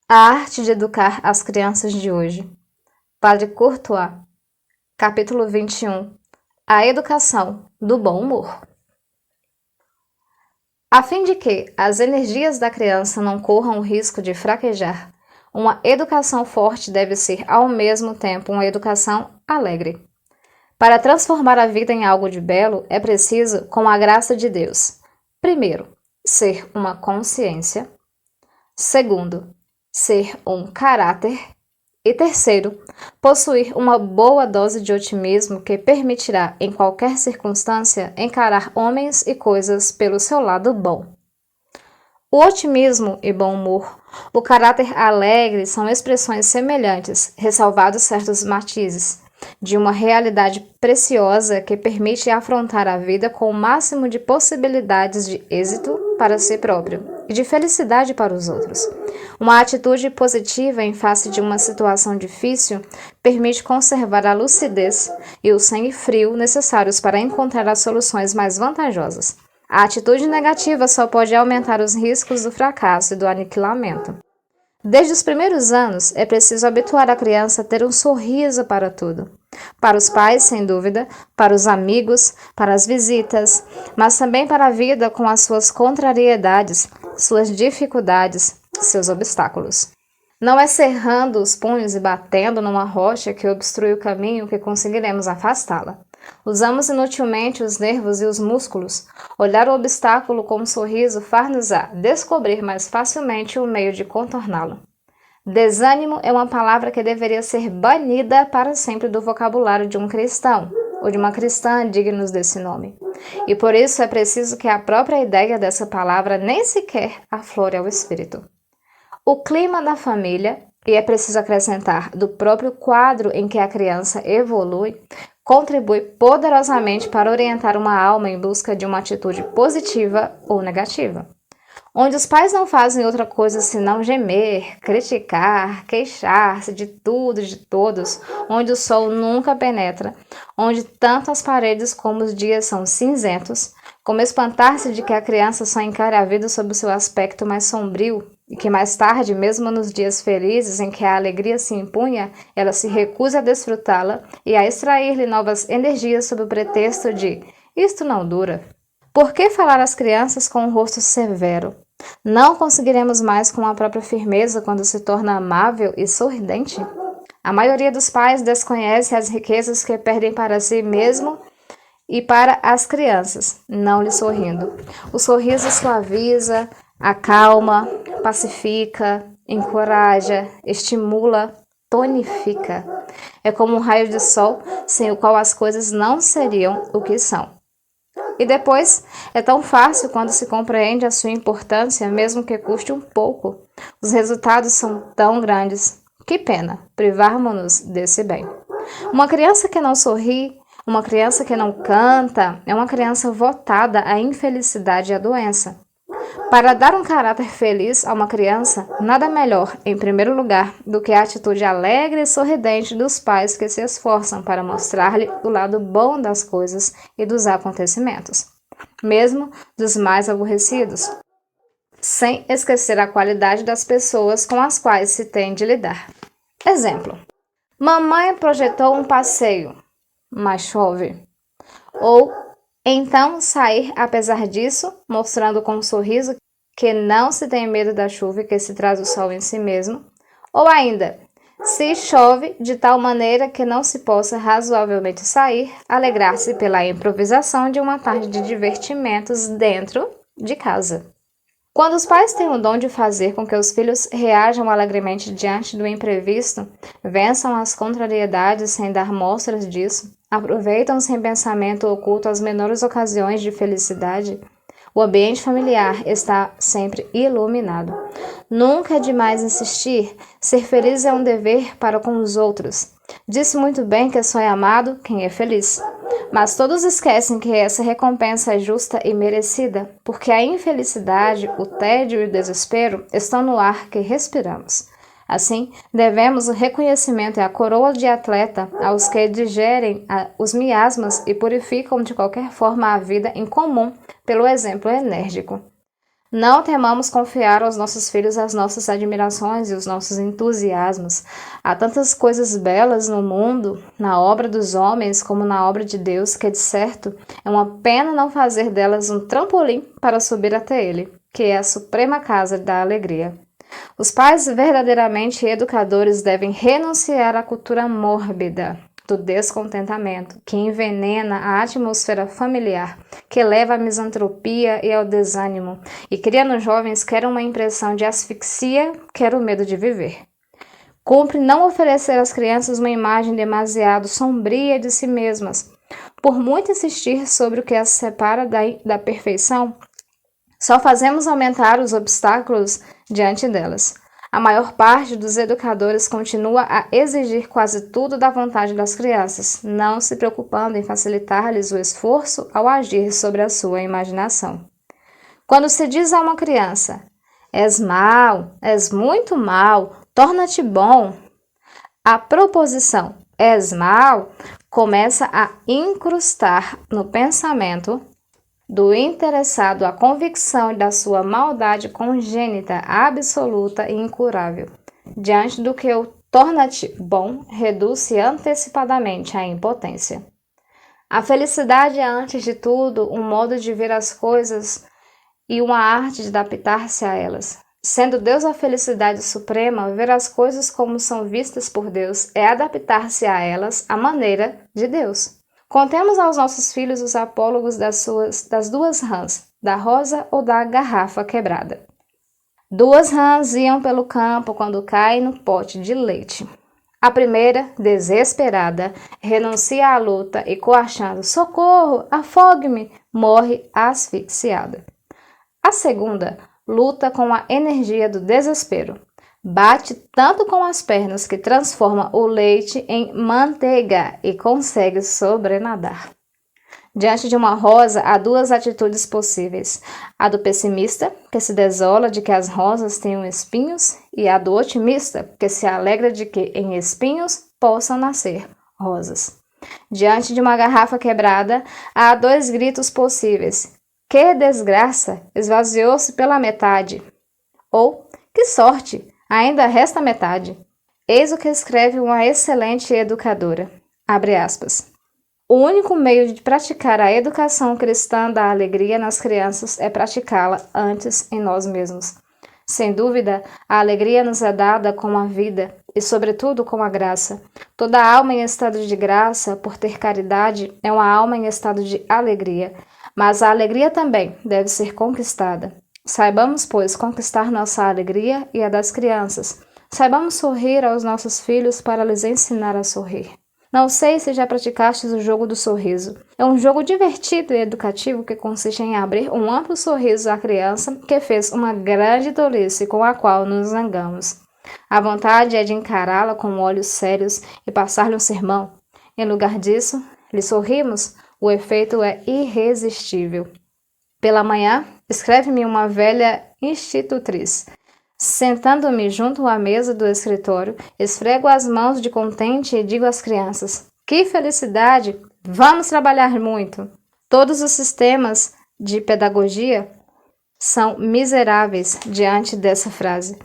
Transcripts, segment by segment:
A arte de educar as crianças de hoje. Padre Courtois, capítulo 21. A educação do bom humor. A fim de que as energias da criança não corram o risco de fraquejar, uma educação forte deve ser ao mesmo tempo uma educação alegre. Para transformar a vida em algo de belo, é preciso, com a graça de Deus, primeiro, ser uma consciência, segundo, ser um caráter e terceiro, possuir uma boa dose de otimismo que permitirá, em qualquer circunstância, encarar homens e coisas pelo seu lado bom. O otimismo e bom humor, o caráter alegre são expressões semelhantes, ressalvados certos matizes, de uma realidade preciosa que permite afrontar a vida com o máximo de possibilidades de êxito para si próprio e de felicidade para os outros. Uma atitude positiva em face de uma situação difícil permite conservar a lucidez e o sangue frio necessários para encontrar as soluções mais vantajosas. A atitude negativa só pode aumentar os riscos do fracasso e do aniquilamento. Desde os primeiros anos, é preciso habituar a criança a ter um sorriso para tudo. Para os pais, sem dúvida, para os amigos, para as visitas, mas também para a vida com as suas contrariedades, suas dificuldades, seus obstáculos. Não é cerrando os punhos e batendo numa rocha que obstrui o caminho que conseguiremos afastá-la. Usamos inutilmente os nervos e os músculos. Olhar o obstáculo com um sorriso far-nos-á descobrir mais facilmente o meio de contorná-lo. Desânimo é uma palavra que deveria ser banida para sempre do vocabulário de um cristão, ou de uma cristã dignos desse nome. E por isso é preciso que a própria ideia dessa palavra nem sequer aflore ao espírito. O clima da família, e é preciso acrescentar do próprio quadro em que a criança evolui, contribui poderosamente para orientar uma alma em busca de uma atitude positiva ou negativa. Onde os pais não fazem outra coisa senão gemer, criticar, queixar-se de tudo e de todos, onde o sol nunca penetra, onde tanto as paredes como os dias são cinzentos, como espantar-se de que a criança só encare a vida sob o seu aspecto mais sombrio, e que mais tarde, mesmo nos dias felizes em que a alegria se impunha, ela se recusa a desfrutá-la e a extrair-lhe novas energias sob o pretexto de isto não dura. Por que falar às crianças com um rosto severo? Não conseguiremos mais com a própria firmeza quando se torna amável e sorridente? A maioria dos pais desconhece as riquezas que perdem para si mesmo e para as crianças, não lhe sorrindo. O sorriso suaviza, acalma, pacifica, encoraja, estimula, tonifica. É como um raio de sol sem o qual as coisas não seriam o que são. E depois, é tão fácil quando se compreende a sua importância, mesmo que custe um pouco. Os resultados são tão grandes. Que pena privarmos-nos desse bem. Uma criança que não sorri, uma criança que não canta, é uma criança votada à infelicidade e à doença. Para dar um caráter feliz a uma criança, nada melhor, em primeiro lugar, do que a atitude alegre e sorridente dos pais que se esforçam para mostrar-lhe o lado bom das coisas e dos acontecimentos, mesmo dos mais aborrecidos, sem esquecer a qualidade das pessoas com as quais se tem de lidar. Exemplo: mamãe projetou um passeio, mas chove. Ou então sair apesar disso, mostrando com um sorriso que não se tem medo da chuva e que se traz o sol em si mesmo. Ou ainda, se chove de tal maneira que não se possa razoavelmente sair, alegrar-se pela improvisação de uma tarde de divertimentos dentro de casa. Quando os pais têm o dom de fazer com que os filhos reajam alegremente diante do imprevisto, vençam as contrariedades sem dar mostras disso, aproveitam sem pensamento oculto as menores ocasiões de felicidade, o ambiente familiar está sempre iluminado. Nunca é demais insistir, ser feliz é um dever para com os outros. Disse muito bem que só é amado quem é feliz. Mas todos esquecem que essa recompensa é justa e merecida, porque a infelicidade, o tédio e o desespero estão no ar que respiramos. Assim, devemos o reconhecimento e a coroa de atleta aos que digerem os miasmas e purificam de qualquer forma a vida em comum pelo exemplo enérgico. Não temamos confiar aos nossos filhos as nossas admirações e os nossos entusiasmos. Há tantas coisas belas no mundo, na obra dos homens como na obra de Deus, que de certo é uma pena não fazer delas um trampolim para subir até Ele, que é a suprema casa da alegria. Os pais verdadeiramente educadores devem renunciar à cultura mórbida do descontentamento, que envenena a atmosfera familiar, que leva à misantropia e ao desânimo, e cria nos jovens quer uma impressão de asfixia, quer o medo de viver. Cumpre não oferecer às crianças uma imagem demasiado sombria de si mesmas. Por muito insistir sobre o que as separa da perfeição, só fazemos aumentar os obstáculos diante delas. A maior parte dos educadores continua a exigir quase tudo da vontade das crianças, não se preocupando em facilitar-lhes o esforço ao agir sobre a sua imaginação. Quando se diz a uma criança, és mau, és muito mau, torna-te bom, a proposição és mau começa a incrustar no pensamento do interessado a convicção da sua maldade congênita, absoluta e incurável, diante do que o torna-te bom reduz-se antecipadamente à impotência. A felicidade é, antes de tudo, um modo de ver as coisas e uma arte de adaptar-se a elas. Sendo Deus a felicidade suprema, ver as coisas como são vistas por Deus é adaptar-se a elas à maneira de Deus. Contemos aos nossos filhos os apólogos das duas rãs, da rosa ou da garrafa quebrada. Duas rãs iam pelo campo quando caem no pote de leite. A primeira, desesperada, renuncia à luta e, coachando socorro, afogue-me, morre asfixiada. A segunda luta com a energia do desespero. Bate tanto com as pernas que transforma o leite em manteiga e consegue sobrenadar. Diante de uma rosa, há duas atitudes possíveis. A do pessimista, que se desola de que as rosas tenham espinhos, e a do otimista, que se alegra de que em espinhos possam nascer rosas. Diante de uma garrafa quebrada, há dois gritos possíveis. Que desgraça! Esvaziou-se pela metade. Ou, que sorte! Ainda resta metade. Eis o que escreve uma excelente educadora. Abre aspas. O único meio de praticar a educação cristã da alegria nas crianças é praticá-la antes em nós mesmos. Sem dúvida, a alegria nos é dada com a vida e, sobretudo, com a graça. Toda alma em estado de graça, por ter caridade, é uma alma em estado de alegria. Mas a alegria também deve ser conquistada. Saibamos, pois, conquistar nossa alegria e a das crianças. Saibamos sorrir aos nossos filhos para lhes ensinar a sorrir. Não sei se já praticastes o jogo do sorriso. É um jogo divertido e educativo que consiste em abrir um amplo sorriso à criança que fez uma grande tolice com a qual nos zangamos. A vontade é de encará-la com olhos sérios e passar-lhe um sermão. Em lugar disso, lhe sorrimos, o efeito é irresistível. Pela manhã, escreve-me uma velha institutriz. Sentando-me junto à mesa do escritório, esfrego as mãos de contente e digo às crianças: que felicidade! Vamos trabalhar muito! Todos os sistemas de pedagogia são miseráveis diante dessa frase.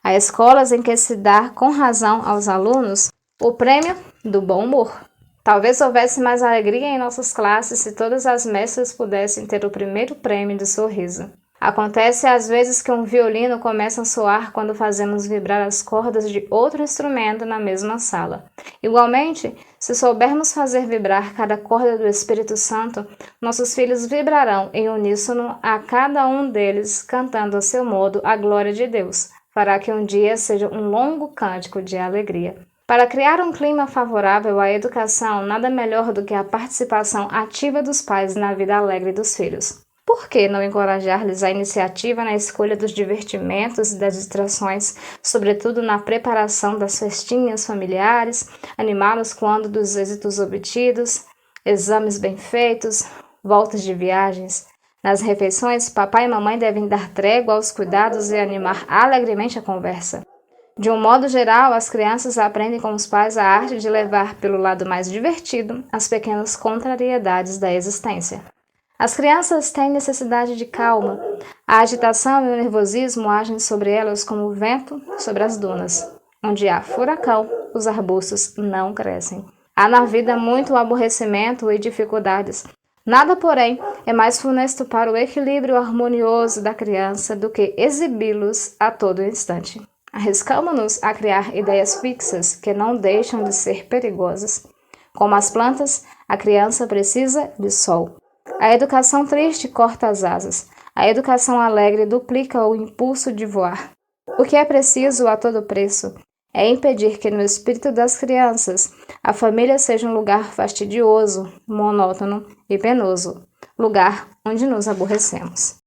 Há escolas em que se dá com razão aos alunos o prêmio do bom humor. Talvez houvesse mais alegria em nossas classes se todas as mestras pudessem ter o primeiro prêmio de sorriso. Acontece às vezes que um violino começa a soar quando fazemos vibrar as cordas de outro instrumento na mesma sala. Igualmente, se soubermos fazer vibrar cada corda do Espírito Santo, nossos filhos vibrarão em uníssono a cada um deles, cantando a seu modo a glória de Deus. Fará que um dia seja um longo cântico de alegria. Para criar um clima favorável à educação, nada melhor do que a participação ativa dos pais na vida alegre dos filhos. Por que não encorajar-lhes a iniciativa na escolha dos divertimentos e das distrações, sobretudo na preparação das festinhas familiares, animá-los quando dos êxitos obtidos, exames bem feitos, voltas de viagens? Nas refeições, papai e mamãe devem dar trégua aos cuidados e animar alegremente a conversa. De um modo geral, as crianças aprendem com os pais a arte de levar pelo lado mais divertido as pequenas contrariedades da existência. As crianças têm necessidade de calma. A agitação e o nervosismo agem sobre elas como o vento sobre as dunas. Onde há furacão, os arbustos não crescem. Há na vida muito aborrecimento e dificuldades. Nada, porém, é mais funesto para o equilíbrio harmonioso da criança do que exibi-los a todo instante. Arriscamo-nos a criar ideias fixas que não deixam de ser perigosas. Como as plantas, a criança precisa de sol. A educação triste corta as asas. A educação alegre duplica o impulso de voar. O que é preciso a todo preço é impedir que no espírito das crianças a família seja um lugar fastidioso, monótono e penoso, lugar onde nos aborrecemos.